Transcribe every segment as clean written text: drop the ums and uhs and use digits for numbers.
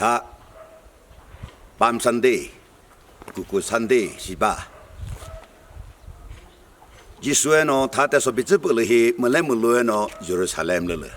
他밤산대 구구산대 시바 지수에노 타데서 비즈불히 몰레몰로에노 예루살렘르르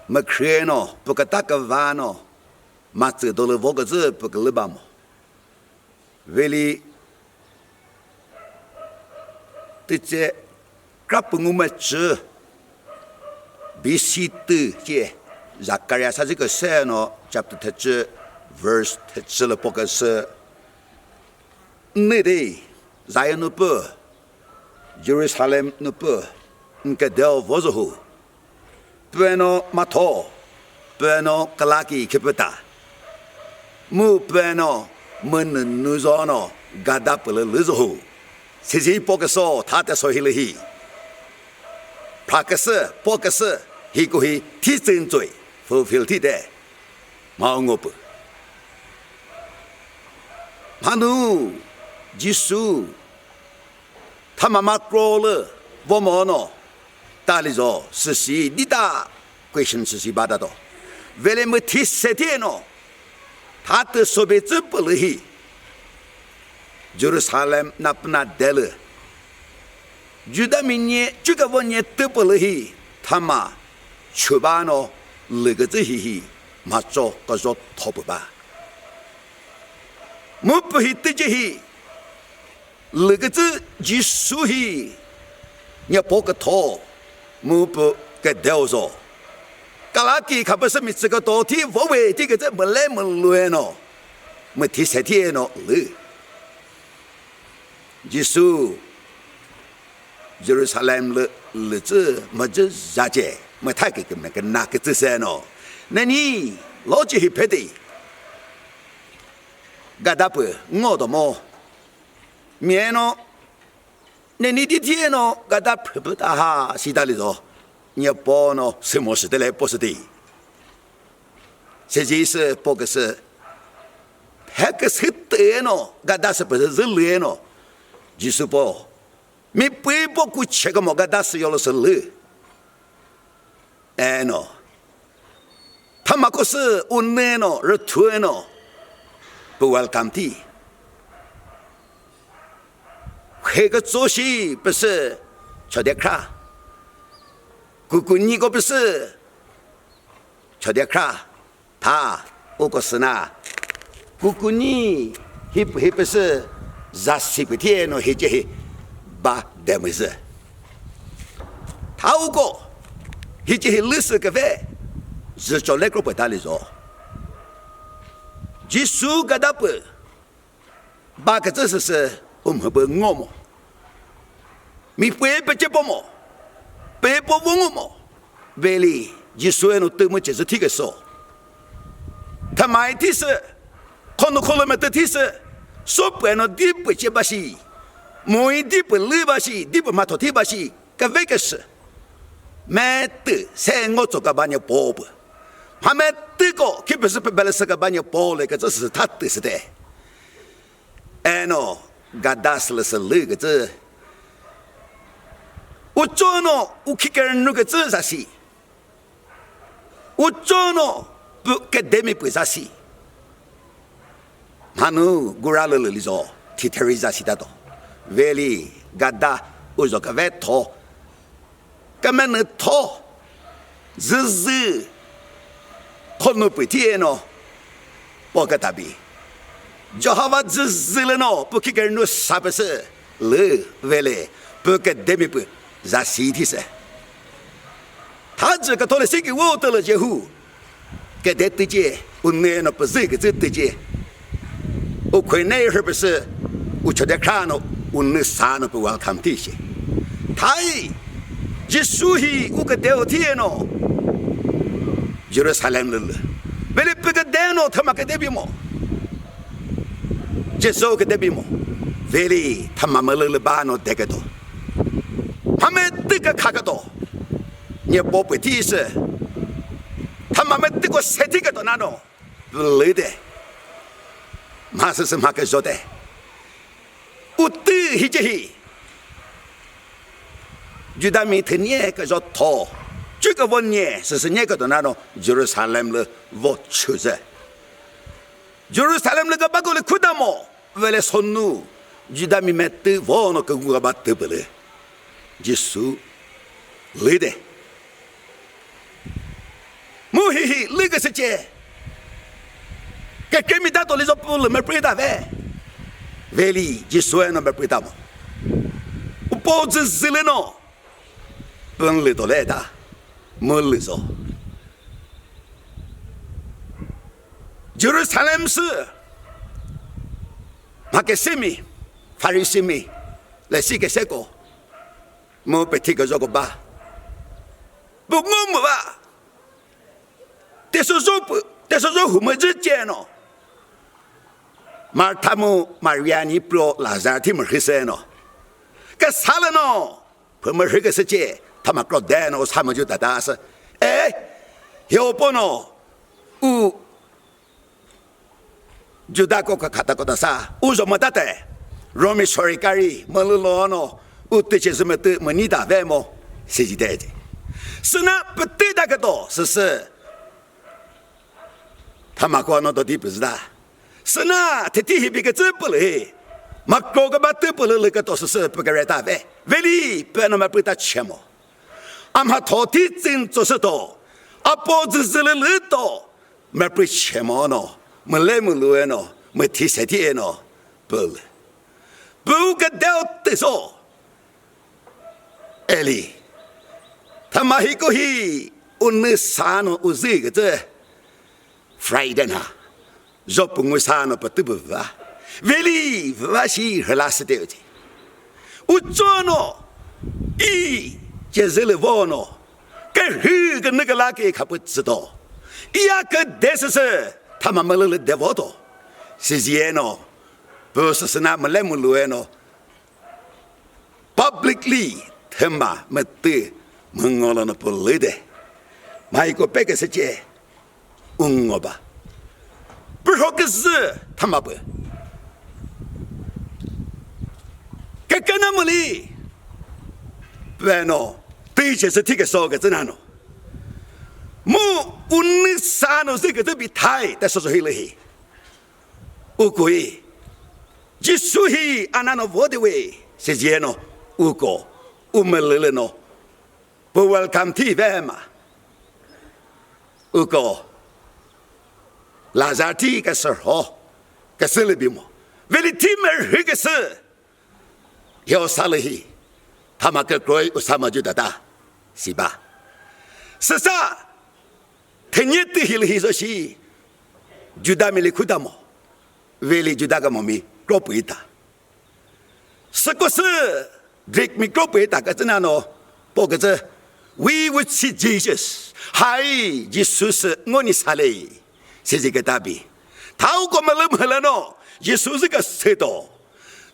마크레노 부카타카바노 마츠돌르 보거즈 부글바모 벨리 뜻제 크라풍우마츠 비시트제 자카리아 사지그 세노 chapter 10 verse 10 포커스 네데 자연누프 예루살렘누프 인케델 보조후 베노 마토 베노 칼라키 키프타 무 베노 문 누조노 가다플 르조후 세지 포커소 타데소 힐히 프라크스 포커스 히고히 티즌조이 fulfill 티데 마옹오프 마누 지수 타마마크로르 보모노 달리조 스시 니다 question 스시 바다도 벨레무 티세티노 타트 소베츠 뿔히 예루살렘 나프나 델르 주다민예 주가본예 뜨뿔히 타마 추바노 르그즈히히 마초 거조 토브바 무프히 뜨지히 르그즈 지수히 냐포크토 무프 게데오조 갈라키 카버스미츠가 도티 보웨 티게제 몰레몰루에노 무티세티에노 르 지수 예루살렘 르즈 머즈 자제 뭐타게 그면 나게 뜻세노 내니 로지히 페디 가다프 ngo도 뭐 미에노 내니디티에노 가다프부다하 시달리도 녀보노 스모스들레 포스디 세지스 포커스 헤크스테노 가다스부즈 르에노 지수보 미뿌이보 구체가 뭐가 다스 요로슬르 에노 타마코스 운네노 르투에노 부웰감티 회가 조시 버스 초대크라 구군이고 버스 초대크라 다 오고스나 구군이 힙버스 자시비티에노 헤제히 바 데미즈 다 오고 헤제히 르스가베 지초레크로 달리죠 지수 가다프 바카즈스 umhebe ngomo mi pepe chepomo pepo bongomo beli jisueno tumu chezu tigeso tamai tise kono kolomete tise sopeno dip chebashi moi dip libashi dip matoti bashi kavekas met sengo tsokabanya bob hametiko kipes pebelesa kabanya pole ka tsu tatis de eno 가다슬스 르그즈 우쩌노 우키케르누그즈 사시 우쩌노 부케데미 부사시 마누 구랄르리조 티테리자시다도 벨리 가다 우조카베토 까메느토 즈즈 코누피티에노 보카타비 Jehovah zileno porque no sabese le vele porque demipu za sitise他这个托了谁给我得了结婚给他对接我那不是个这对接我亏那会不是我觉得看了我那啥呢不往看这些他耶稣he我个掉天哦耶路撒冷了为了不个电脑他妈个得比么제소 그대비모 벨리 타마멀르바노 데게도 함에 뜨가 가가도 예 보베티스 타마메 뜨고 세티가도 나노 블레데 마스스 마케조데 우뜨 히제히 주다미 테니에 그저 토这个问题是那个的那种耶路撒冷的我出在，耶路撒冷那个把个的苦大么，为了son怒，犹大米买的我那个我把得不了，耶稣来的，莫嘿嘿那个是这，给米达多里说不了没不打呗，为里耶稣那没不打么，我包子死了喏，本来都来的。没了说，耶路撒冷是那个什么法律什么来写个这个，没被提个这个吧？不我们吧？但是说我们之间呢，马他们马瑞亚尼不拉扎提们黑色呢，个啥了呢？我们这个世界。他们搞电脑，他们就打打是，哎，要不呢，就打个卡达个的啥，我什么打的，罗米说一个人，没了咯呢，我对些什么的，没你打外么，谁知道的？是那不对那个多，是，他们搞那到底不知道，是那他第一笔个真不来，马搞个马都不来那个多是不给人打外，为哩不那么不打钱么？俺们到底真做事多，阿包子是了来多，没被钱嘛喏，没来没路喏，没提谁提喏，不了，不个掉的说，哎哩，他妈一个嘿，我那啥喏，我这个这 ，Friday 呐，若不我啥喏不得不哇，为哩我是和拉斯掉的，我做喏，就是了我喏，跟后个那个哪个可不知道，一样个但是他们没了的我多，是这喏，不是那么来么路喏 ，publicly 他们没得，没我了那不来的，买一个别个是这，我吧，不说个事他们不，跟那么哩，不喏。对，就是这个说个真难喏，我那啥喏，这个都比太，但是说黑了黑，我估计，一说黑，按那我的way，是这喏，我们来了喏，不 welcome TV 嘛，拉扎提个事哦，个事里边么，为了提门这个事，要啥了黑。他们个国有什么就得打，是吧？是啥？他你对起了一说是，就打没里苦打么？为了就打个么咪，搞不一打。是个是，这咪搞不一打个怎样喏？不个这 ，We would see Jesus， 嗨，耶稣是我你啥嘞？是这个大比，他我们了喏，耶稣是个谁多？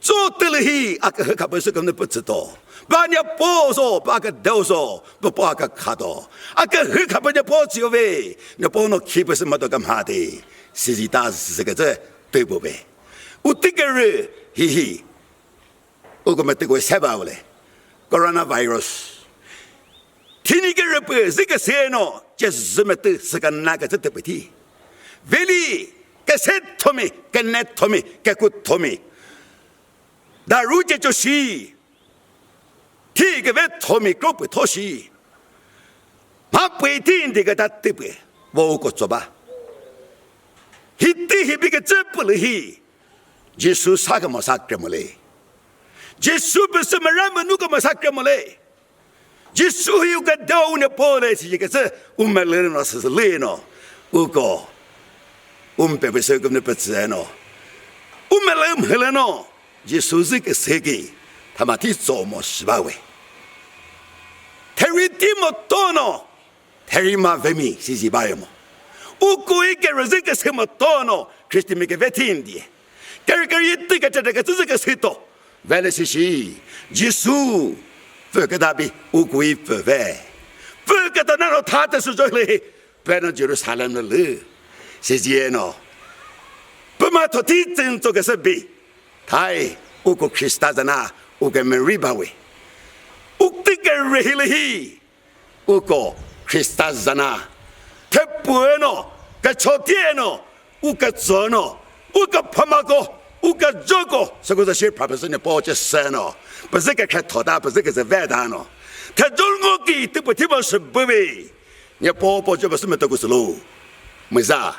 做得了嘿，阿个可不是根本不知道。把你包说，把个兜说，不把个卡到，阿个很可不你包就喂，你包那岂不是么都干嘛的？实际大是这个这对不呗？我这个人嘿嘿，我根本这个啥吧我嘞 ？coronavirus， 听你个人不这个谁呢？就是什么的，是个哪个这对不对？为了个谁托米，个那托米，个个托米，那如今就是。这个为托米搞不妥协，他不一定这个他对不？我个做吧，一对一个这不了嘿，耶稣啥个么啥个么嘞？耶稣不是么人们那个么啥个么嘞？耶稣有个道呢，包嘞是一个这我们人呢是累呢，我们不是个那不自然呢，我们人呢，耶稣是个谁个？他妈的做么事吧喂？他为什么多呢？他为嘛为米是几百么？我估计个人这个什么多呢？可是没个问题的，个一对个这个这个谁多？为了是耶稣，不给他比，我估计不为，不给他那他的是这里，不然就是撒冷的了，是这呢？不嘛，他提真做个什么？他我个 Krista 在那。我跟 Mary 吧喂，我这个人了嘿，我个 Kristazana. Te bueno, que chotieno, uka zono, uka pamago, uka jogo. So go the ship purpose in the porch seno. Bazika katoda, bazika the vedano. Te jungo gi, tipotibos bubi. Your poor porch of a sumatogo slow. Miza.